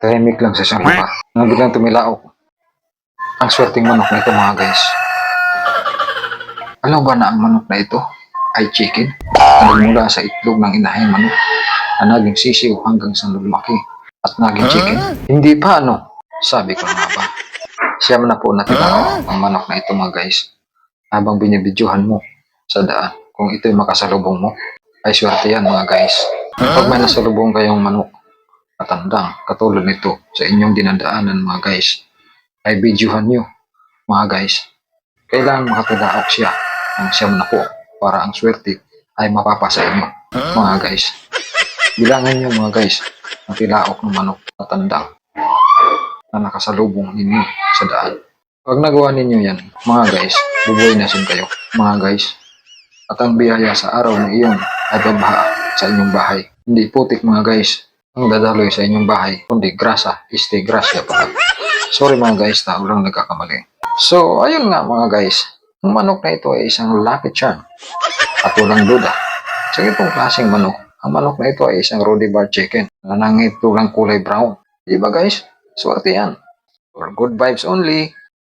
Tahimik lang sa isang lugar. Nang biglang tumilaok ang swerteng manok na ito mga guys. Alam ba na ang manok na ito ay chicken? Nagmula sa itlog ng inahing manok na naging sisiw hanggang sa lumaki at naging chicken? Hindi pa ano? Sabi ko nga ba. Siyam na po natila ang manok na ito mga guys. Habang binibidyohan mo sa daan, kung ito'y makasalubong mo, ay swerte yan mga guys. Pag may nasalubong kayong manok matandang katulad nito sa inyong dinadaanan mga guys, ay videohan nyo mga guys. Kailangan makatilaok siya ng siyam na po para ang swerte ay mapapasa inyo mga guys. Bilangan nyo mga guys ang tilaok ng manok matandang na nakasalubong ninyo sa daan. Pag nagawa ninyo yan mga guys, bubuhay na sin kayo mga guys. At ang biyaya sa araw na iyon ay babaha sa inyong bahay. Hindi putik mga guys ang dadaloy sa inyong bahay, kundi grasa, grasya pala. Sorry mga guys, tao lang nagkakamali. So, ayun nga mga guys, ang manok na ito ay isang lucky charm at walang duda. Sa itong klaseng manok, ang manok na ito ay isang Rudy Bar chicken na nangitulang kulay brown. Diba guys? Swerte yan. For good vibes only.